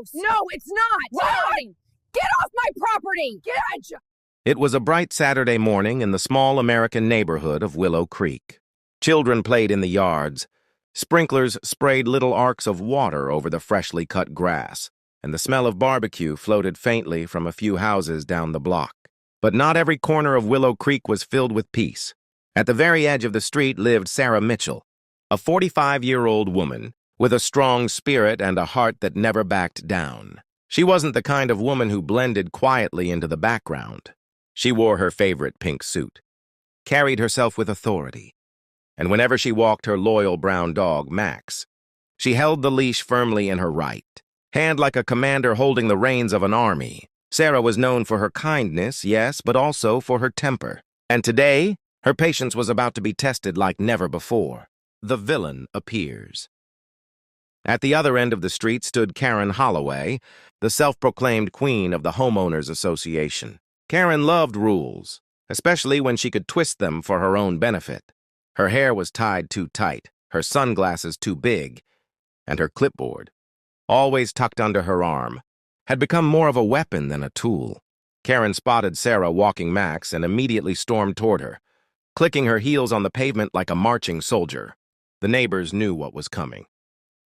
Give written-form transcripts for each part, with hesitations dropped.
house! No, it's not! Fine! Get off my property! Get out! It was a bright Saturday morning in the small American neighborhood of Willow Creek. Children played in the yards. Sprinklers sprayed little arcs of water over the freshly cut grass, and the smell of barbecue floated faintly from a few houses down the block. But not every corner of Willow Creek was filled with peace. At the very edge of the street lived Sarah Mitchell, a 45-year-old woman with a strong spirit and a heart that never backed down. She wasn't the kind of woman who blended quietly into the background. She wore her favorite pink suit, carried herself with authority, and whenever she walked her loyal brown dog, Max, she held the leash firmly in her right hand like a commander holding the reins of an army. Sarah was known for her kindness, yes, but also for her temper. And today, her patience was about to be tested like never before. The villain appears. At the other end of the street stood Karen Holloway, the self-proclaimed queen of the Homeowners Association. Karen loved rules, especially when she could twist them for her own benefit. Her hair was tied too tight, her sunglasses too big, and her clipboard, always tucked under her arm, had become more of a weapon than a tool. Karen spotted Sarah walking Max and immediately stormed toward her, clicking her heels on the pavement like a marching soldier. The neighbors knew what was coming.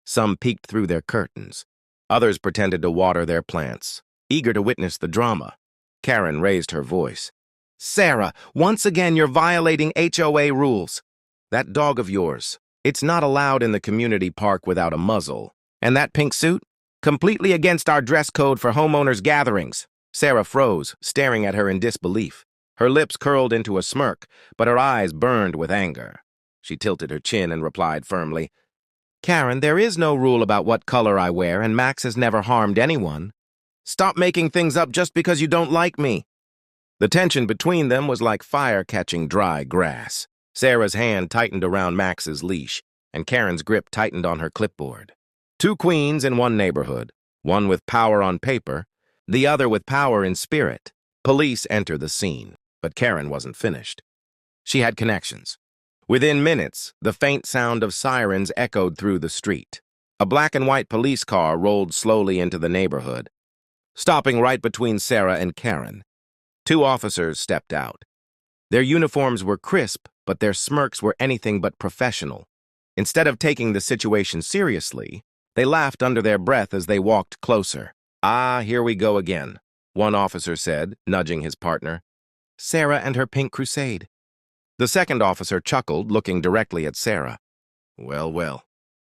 Some peeked through their curtains. Others pretended to water their plants, eager to witness the drama. Karen raised her voice. "Sarah, once again you're violating HOA rules. That dog of yours, it's not allowed in the community park without a muzzle. And that pink suit? Completely against our dress code for homeowners gatherings." Sarah froze, staring at her in disbelief. Her lips curled into a smirk, but her eyes burned with anger. She tilted her chin and replied firmly, "Karen, there is no rule about what color I wear, and Max has never harmed anyone. Stop making things up just because you don't like me." The tension between them was like fire catching dry grass. Sarah's hand tightened around Max's leash, and Karen's grip tightened on her clipboard. Two queens in one neighborhood, one with power on paper, the other with power in spirit. Police enter the scene, but Karen wasn't finished. She had connections. Within minutes, the faint sound of sirens echoed through the street. A black and white police car rolled slowly into the neighborhood, stopping right between Sarah and Karen. Two officers stepped out. Their uniforms were crisp, but their smirks were anything but professional. Instead of taking the situation seriously, they laughed under their breath as they walked closer. "Ah, here we go again," one officer said, nudging his partner. "Sarah and her pink crusade." The second officer chuckled, looking directly at Sarah. "Well, well.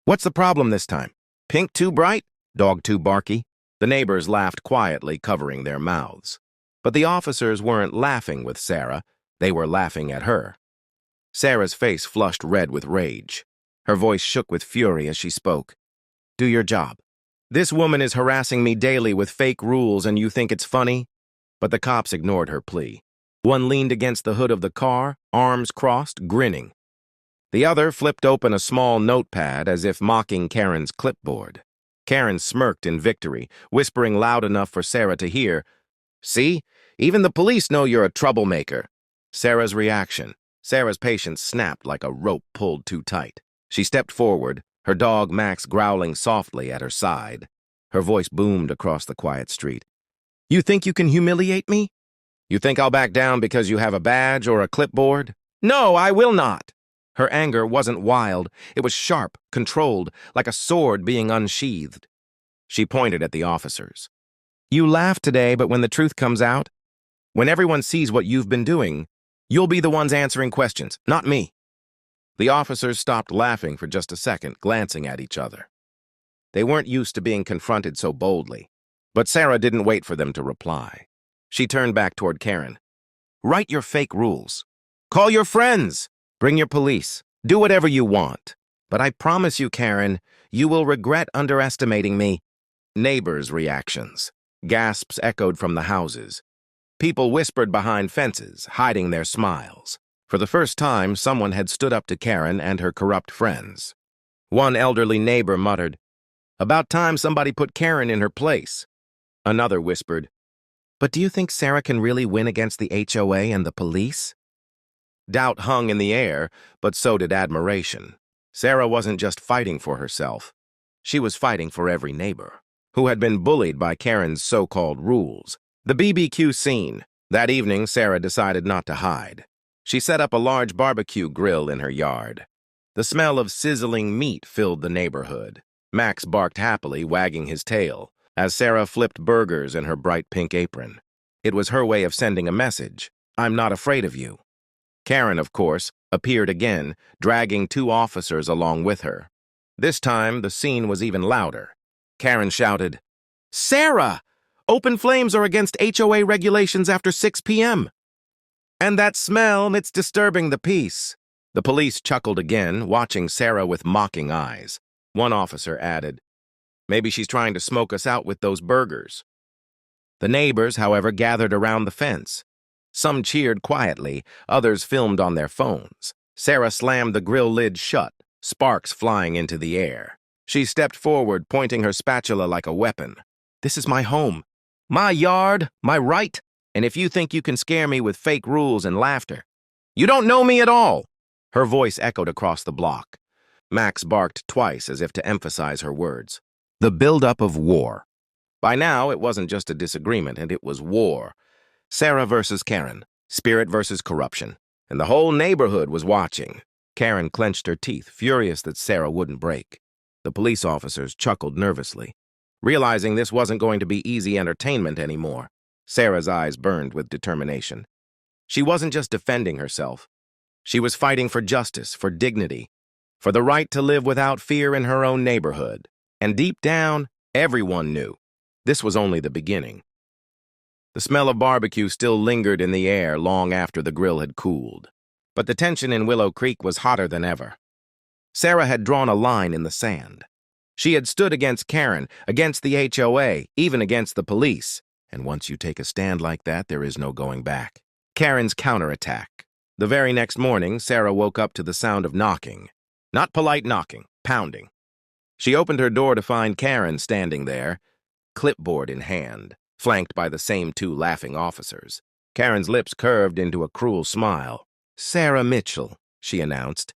What's the problem this time? Pink too bright? Dog too barky?" The neighbors laughed quietly, covering their mouths. But the officers weren't laughing with Sarah. They were laughing at her. Sarah's face flushed red with rage. Her voice shook with fury as she spoke. "Do your job. This woman is harassing me daily with fake rules and you think it's funny?" But the cops ignored her plea. One leaned against the hood of the car, arms crossed, grinning. The other flipped open a small notepad as if mocking Karen's clipboard. Karen smirked in victory, whispering loud enough for Sarah to hear, "See? Even the police know you're a troublemaker." Sarah's reaction. Sarah's patience snapped like a rope pulled too tight. She stepped forward, her dog Max growling softly at her side. Her voice boomed across the quiet street. "You think you can humiliate me? You think I'll back down because you have a badge or a clipboard? No, I will not." Her anger wasn't wild. It was sharp, controlled, like a sword being unsheathed. She pointed at the officers. "You laugh today, but when the truth comes out, when everyone sees what you've been doing, you'll be the ones answering questions, not me." The officers stopped laughing for just a second, glancing at each other. They weren't used to being confronted so boldly. But Sarah didn't wait for them to reply. She turned back toward Karen. "Write your fake rules. Call your friends. Bring your police. Do whatever you want. But I promise you, Karen, you will regret underestimating me." Neighbors' reactions. Gasps echoed from the houses. People whispered behind fences, hiding their smiles. For the first time, someone had stood up to Karen and her corrupt friends. One elderly neighbor muttered, "About time somebody put Karen in her place." Another whispered, "But do you think Sarah can really win against the HOA and the police?" Doubt hung in the air, but so did admiration. Sarah wasn't just fighting for herself. She was fighting for every neighbor. who had been bullied by Karen's so-called rules. The BBQ scene. That evening, Sarah decided not to hide. She set up a large barbecue grill in her yard. The smell of sizzling meat filled the neighborhood. Max barked happily, wagging his tail, as Sarah flipped burgers in her bright pink apron. It was her way of sending a message. I'm not afraid of you. Karen, of course, appeared again, dragging 2 officers along with her. This time, the scene was even louder. Karen shouted, "Sarah! Open flames are against HOA regulations after 6 p.m. And that smell, it's disturbing the peace." The police chuckled again, watching Sarah with mocking eyes. One officer added, "Maybe she's trying to smoke us out with those burgers." The neighbors, however, gathered around the fence. Some cheered quietly, others filmed on their phones. Sarah slammed the grill lid shut, sparks flying into the air. She stepped forward, pointing her spatula like a weapon. "This is my home, my yard, my right, and if you think you can scare me with fake rules and laughter, you don't know me at all." Her voice echoed across the block. Max barked twice as if to emphasize her words. The buildup of war. By now, it wasn't just a disagreement, and it was war. Sarah versus Karen, spirit versus corruption, and the whole neighborhood was watching. Karen clenched her teeth, furious that Sarah wouldn't break. The police officers chuckled nervously, realizing this wasn't going to be easy entertainment anymore. Sarah's eyes burned with determination. She wasn't just defending herself. She was fighting for justice, for dignity, for the right to live without fear in her own neighborhood. And deep down, everyone knew this was only the beginning. The smell of barbecue still lingered in the air long after the grill had cooled. But the tension in Willow Creek was hotter than ever. Sarah had drawn a line in the sand. She had stood against Karen, against the HOA, even against the police. And once you take a stand like that, there is no going back. Karen's counterattack. The very next morning, Sarah woke up to the sound of knocking. Not polite knocking, pounding. She opened her door to find Karen standing there, clipboard in hand, flanked by the same 2 laughing officers. Karen's lips curved into a cruel smile. "Sarah Mitchell," she announced.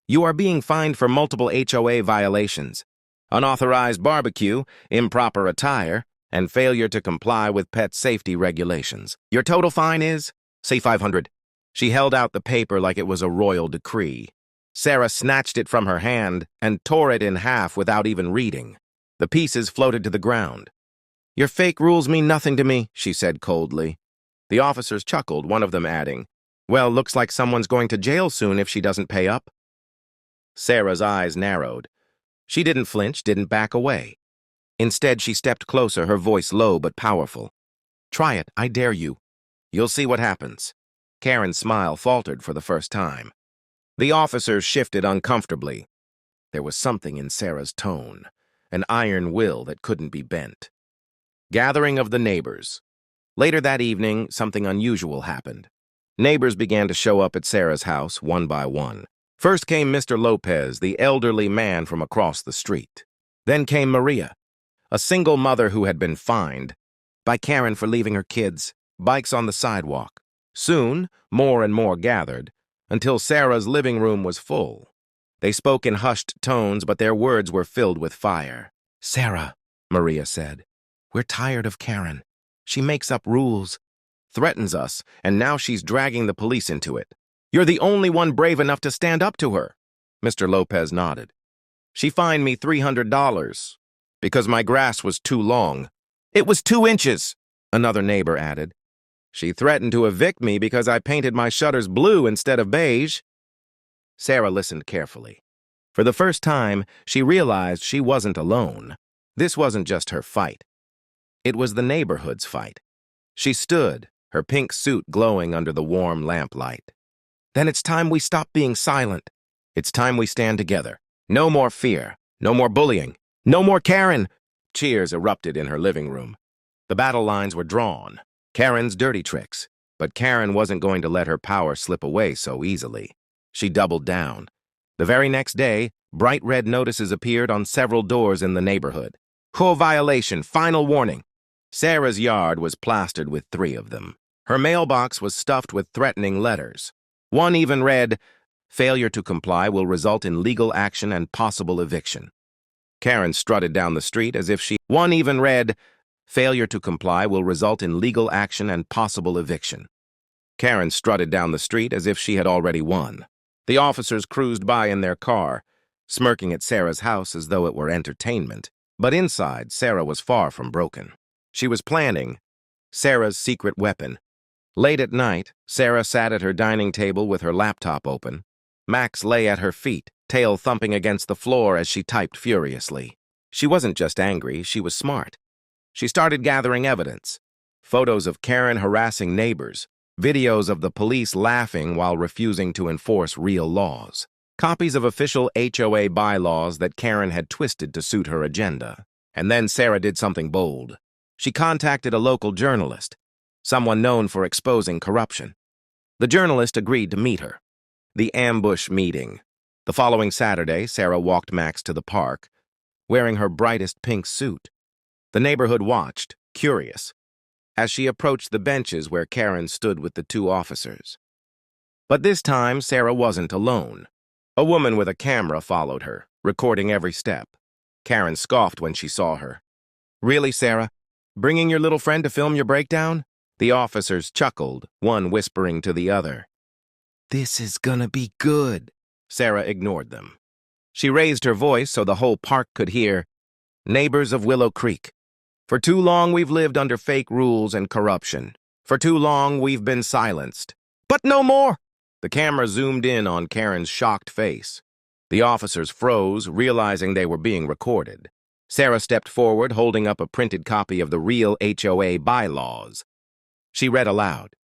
"You are being fined for multiple HOA violations. Unauthorized barbecue, improper attire, and failure to comply with pet safety regulations. Your total fine is, say $500. She held out the paper like it was a royal decree. Sarah snatched it from her hand and tore it in half without even reading. The pieces floated to the ground. "Your fake rules mean nothing to me," she said coldly. The officers chuckled, one of them adding, "Well, looks like someone's going to jail soon if she doesn't pay up." Sarah's eyes narrowed. She didn't flinch, didn't back away. Instead, she stepped closer, her voice low but powerful. "Try it, I dare you. You'll see what happens." Karen's smile faltered for the first time. The officers shifted uncomfortably. There was something in Sarah's tone, an iron will that couldn't be bent. Gathering of the neighbors. Later that evening, something unusual happened. Neighbors began to show up at Sarah's house, one by one. First came Mr. Lopez, the elderly man from across the street. Then came Maria, a single mother who had been fined by Karen for leaving her kids' bikes on the sidewalk. Soon, more and more gathered, until Sarah's living room was full. They spoke in hushed tones, but their words were filled with fire. "Sarah," Maria said, "we're tired of Karen. She makes up rules, threatens us, and now she's dragging the police into it. You're the only one brave enough to stand up to her." Mr. Lopez nodded. "She fined me $300 because my grass was too long." "It was 2 inches," another neighbor added. "She threatened to evict me because I painted my shutters blue instead of beige." Sarah listened carefully. For the first time, she realized she wasn't alone. This wasn't just her fight. It was the neighborhood's fight. She stood, her pink suit glowing under the warm lamplight. "Then it's time we stop being silent. It's time we stand together. No more fear, no more bullying, no more Karen." Cheers erupted in her living room. The battle lines were drawn. Karen's dirty tricks. But Karen wasn't going to let her power slip away so easily. She doubled down. The very next day, bright red notices appeared on several doors in the neighborhood. "HOA violation, final warning." Sarah's yard was plastered with 3 of them. Her mailbox was stuffed with threatening letters. One even read, "Failure to comply will result in legal action and possible eviction." Karen strutted down the street as if one even read, "Failure to comply will result in legal action and possible eviction." Karen strutted down the street as if she had already won. The officers cruised by in their car, smirking at Sarah's house as though it were entertainment. But inside, Sarah was far from broken. She was planning Sarah's secret weapon. Late at night, Sarah sat at her dining table with her laptop open. Max lay at her feet, tail thumping against the floor as she typed furiously. She wasn't just angry, she was smart. She started gathering evidence. Photos of Karen harassing neighbors, videos of the police laughing while refusing to enforce real laws, copies of official HOA bylaws that Karen had twisted to suit her agenda. And then Sarah did something bold. She contacted a local journalist, someone known for exposing corruption. The journalist agreed to meet her. The ambush meeting. The following Saturday, Sarah walked Max to the park, wearing her brightest pink suit. The neighborhood watched, curious, as she approached the benches where Karen stood with the two officers. But this time, Sarah wasn't alone. A woman with a camera followed her, recording every step. Karen scoffed when she saw her. "Really, Sarah? Bringing your little friend to film your breakdown?" The officers chuckled, one whispering to the other. "This is gonna be good." Sarah ignored them. She raised her voice so the whole park could hear. "Neighbors of Willow Creek. For too long we've lived under fake rules and corruption. For too long we've been silenced. But no more!" The camera zoomed in on Karen's shocked face. The officers froze, realizing they were being recorded. Sarah stepped forward, holding up a printed copy of the real HOA bylaws. She read aloud.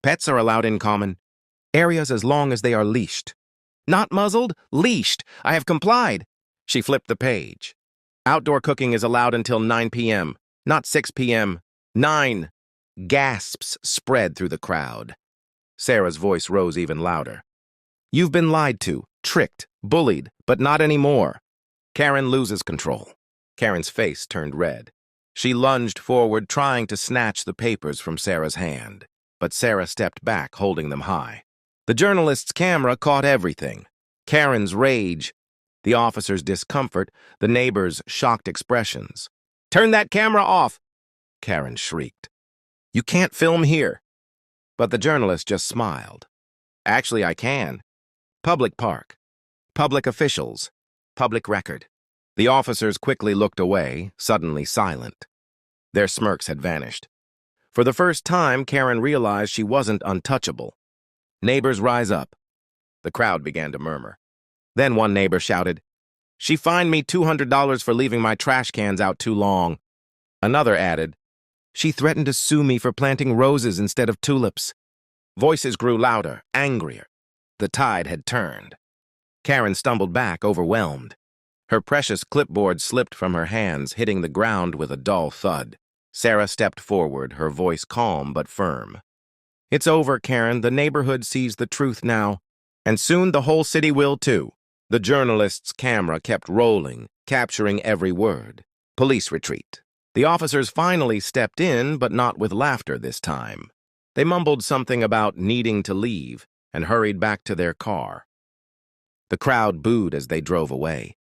"Pets are allowed in common areas as long as they are leashed. Not muzzled, leashed. I have complied." She flipped the page. "Outdoor cooking is allowed until 9 p.m., not 6 p.m. 9. Gasps spread through the crowd. Sarah's voice rose even louder. "You've been lied to, tricked, bullied, but not anymore." Karen loses control. Karen's face turned red. She lunged forward, trying to snatch the papers from Sarah's hand. But Sarah stepped back, holding them high. The journalist's camera caught everything. Karen's rage, the officer's discomfort, the neighbors' shocked expressions. "Turn that camera off!" Karen shrieked. "You can't film here." But the journalist just smiled. "Actually, I can. Public park. Public officials. Public record." The officers quickly looked away, suddenly silent. Their smirks had vanished. For the first time, Karen realized she wasn't untouchable. "Neighbors, rise up." The crowd began to murmur. Then one neighbor shouted, "She fined me $200 for leaving my trash cans out too long." Another added, "She threatened to sue me for planting roses instead of tulips." Voices grew louder, angrier. The tide had turned. Karen stumbled back, overwhelmed. Her precious clipboard slipped from her hands, hitting the ground with a dull thud. Sarah stepped forward, her voice calm but firm. "It's over, Karen. The neighborhood sees the truth now. And soon the whole city will, too." The journalist's camera kept rolling, capturing every word. Police retreat. The officers finally stepped in, but not with laughter this time. They mumbled something about needing to leave and hurried back to their car. The crowd booed as they drove away.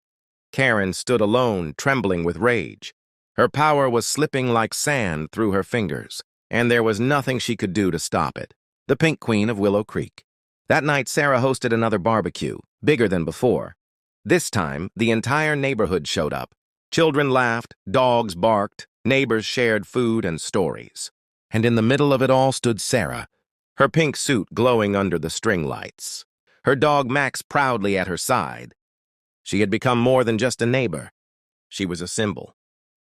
Karen stood alone, trembling with rage. Her power was slipping like sand through her fingers, and there was nothing she could do to stop it. The Pink Queen of Willow Creek. That night, Sarah hosted another barbecue, bigger than before. This time, the entire neighborhood showed up. Children laughed, dogs barked, neighbors shared food and stories. And in the middle of it all stood Sarah, her pink suit glowing under the string lights. Her dog Max proudly at her side. She had become more than just a neighbor. She was a symbol.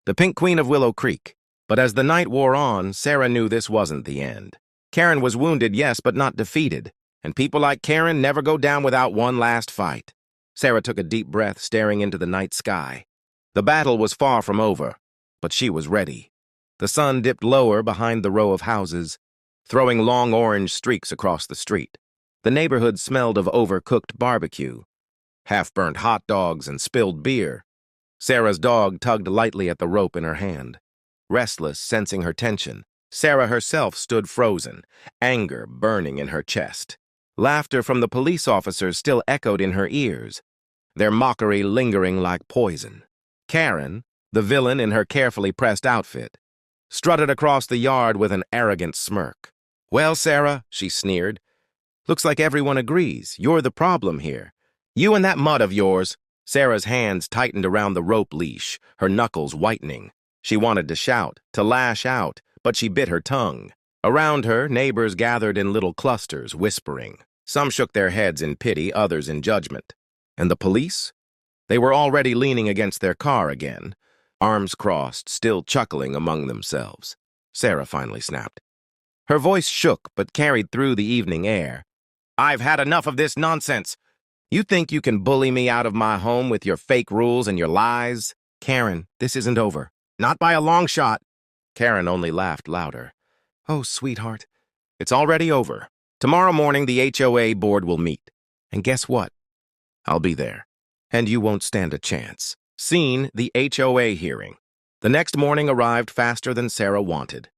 The Pink Queen of Willow Creek. But as the night wore on, Sarah knew this wasn't the end. Karen was wounded, yes, but not defeated. And people like Karen never go down without one last fight. Sarah took a deep breath, staring into the night sky. The battle was far from over, but she was ready. The sun dipped lower behind the row of houses, throwing long orange streaks across the street. The neighborhood smelled of overcooked barbecue, half-burnt hot dogs, and spilled beer. Sarah's dog tugged lightly at the rope in her hand. Restless, sensing her tension, Sarah herself stood frozen, anger burning in her chest. Laughter from the police officers still echoed in her ears, their mockery lingering like poison. Karen, the villain in her carefully pressed outfit, strutted across the yard with an arrogant smirk. "Well, Sarah," she sneered, "looks like everyone agrees. You're the problem here. You and that mutt of yours." Sarah's hands tightened around the rope leash, her knuckles whitening. She wanted to shout, to lash out, but she bit her tongue. Around her, neighbors gathered in little clusters, whispering. Some shook their heads in pity, others in judgment. And the police? They were already leaning against their car again, arms crossed, still chuckling among themselves. Sarah finally snapped. Her voice shook but carried through the evening air. "I've had enough of this nonsense. You think you can bully me out of my home with your fake rules and your lies? Karen, this isn't over. Not by a long shot." Karen only laughed louder. "Oh, sweetheart, it's already over. Tomorrow morning the HOA board will meet. And guess what? I'll be there. And you won't stand a chance." Scene, the HOA hearing. The next morning arrived faster than Sarah wanted.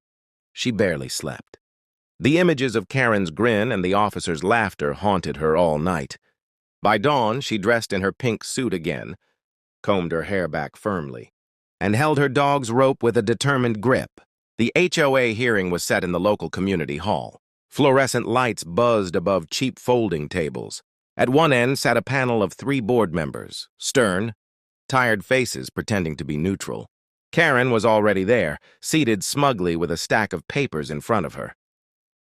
She barely slept. The images of Karen's grin and the officer's laughter haunted her all night. By dawn, she dressed in her pink suit again, combed her hair back firmly, and held her dog's rope with a determined grip. The HOA hearing was set in the local community hall. Fluorescent lights buzzed above cheap folding tables. At one end sat a panel of 3 board members, stern, tired faces pretending to be neutral. Karen was already there, seated smugly with a stack of papers in front of her.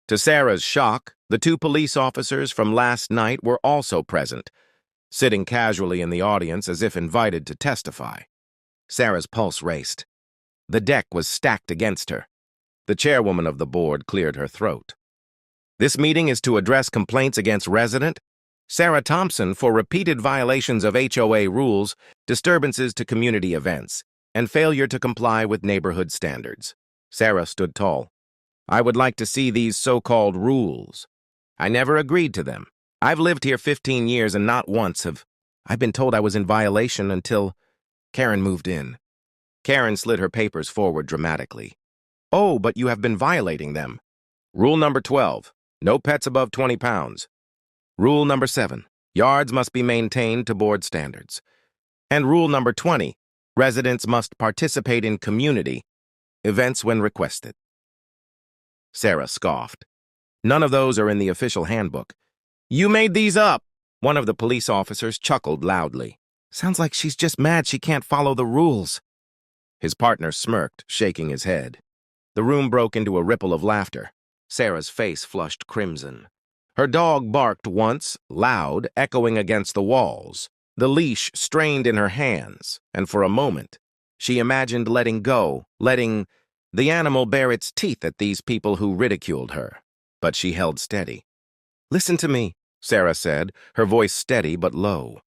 To Sarah's shock, the 2 police officers from last night were also present, sitting casually in the audience as if invited to testify. Sarah's pulse raced. The deck was stacked against her. The chairwoman of the board cleared her throat. "This meeting is to address complaints against resident Sarah Thompson for repeated violations of HOA rules, disturbances to community events, and failure to comply with neighborhood standards." Sarah stood tall. "I would like to see these so-called rules. I never agreed to them. I've lived here 15 years and not once have I been told I was in violation until Karen moved in." Karen slid her papers forward dramatically. "Oh, but you have been violating them. Rule number 12, no pets above 20 pounds. Rule number 7, yards must be maintained to board standards. And rule number 20, residents must participate in community events when requested." Sarah scoffed. "None of those are in the official handbook." "You made these up!" One of the police officers chuckled loudly. "Sounds like she's just mad she can't follow the rules." His partner smirked, shaking his head. The room broke into a ripple of laughter. Sarah's face flushed crimson. Her dog barked once, loud, echoing against the walls. The leash strained in her hands, and for a moment, she imagined letting go, letting the animal bare its teeth at these people who ridiculed her. But she held steady. "Listen to me," Sarah said, her voice steady but low.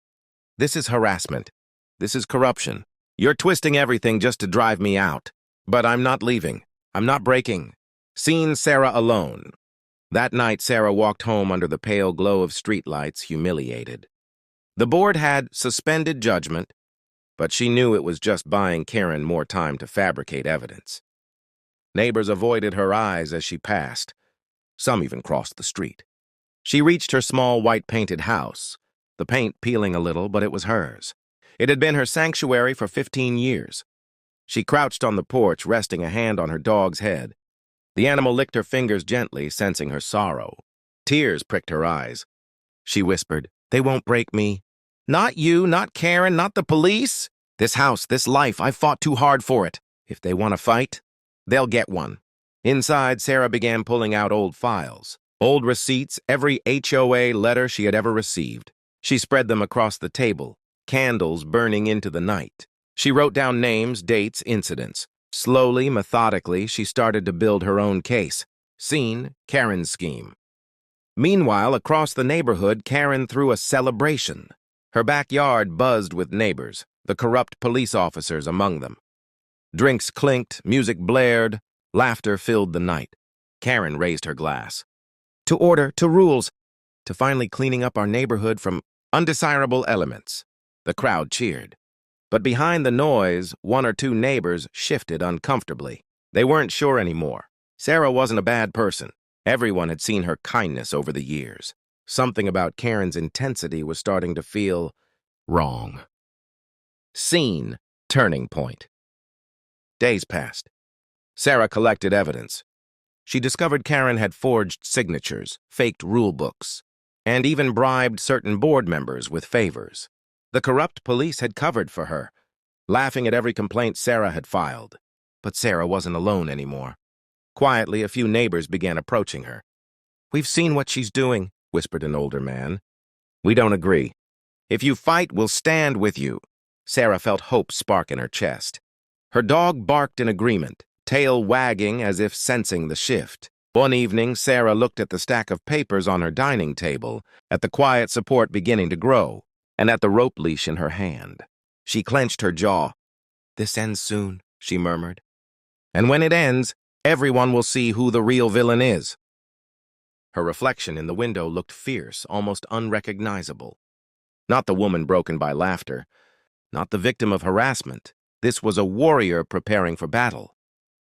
"This is harassment. This is corruption. You're twisting everything just to drive me out. But I'm not leaving. I'm not breaking." Seen Sarah alone. That night, Sarah walked home under the pale glow of streetlights, humiliated. The board had suspended judgment, but she knew it was just buying Karen more time to fabricate evidence. Neighbors avoided her eyes as she passed. Some even crossed the street. She reached her small white-painted house, the paint peeling a little, but it was hers. It had been her sanctuary for 15 years. She crouched on the porch, resting a hand on her dog's head. The animal licked her fingers gently, sensing her sorrow. Tears pricked her eyes. She whispered, "They won't break me. Not you, not Karen, not the police. This house, this life, I fought too hard for it. If they want to fight, they'll get one." Inside, Sarah began pulling out old files, old receipts, every HOA letter she had ever received. She spread them across the table, candles burning into the night. She wrote down names, dates, incidents. Slowly, methodically, she started to build her own case. Scene, Karen's scheme. Meanwhile, across the neighborhood, Karen threw a celebration. Her backyard buzzed with neighbors, the corrupt police officers among them. Drinks clinked, music blared, laughter filled the night. Karen raised her glass. "To order, to rules, to finally cleaning up our neighborhood from undesirable elements." The crowd cheered. But behind the noise, 1 or 2 neighbors shifted uncomfortably. They weren't sure anymore. Sarah wasn't a bad person. Everyone had seen her kindness over the years. Something about Karen's intensity was starting to feel wrong. Scene, Turning point. Days passed. Sarah collected evidence. She discovered Karen had forged signatures, faked rule books, and even bribed certain board members with favors. The corrupt police had covered for her, laughing at every complaint Sarah had filed. But Sarah wasn't alone anymore. Quietly, a few neighbors began approaching her. "We've seen what she's doing," whispered an older man. "We don't agree. If you fight, we'll stand with you." Sarah felt hope spark in her chest. Her dog barked in agreement, tail wagging as if sensing the shift. One evening, Sarah looked at the stack of papers on her dining table, at the quiet support beginning to grow, and at the rope leash in her hand. She clenched her jaw. "This ends soon," she murmured. "And when it ends, everyone will see who the real villain is." Her reflection in the window looked fierce, almost unrecognizable. Not the woman broken by laughter, not the victim of harassment. This was a warrior preparing for battle.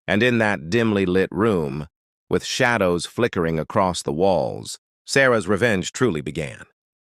And in that dimly lit room, with shadows flickering across the walls, Sarah's revenge truly began.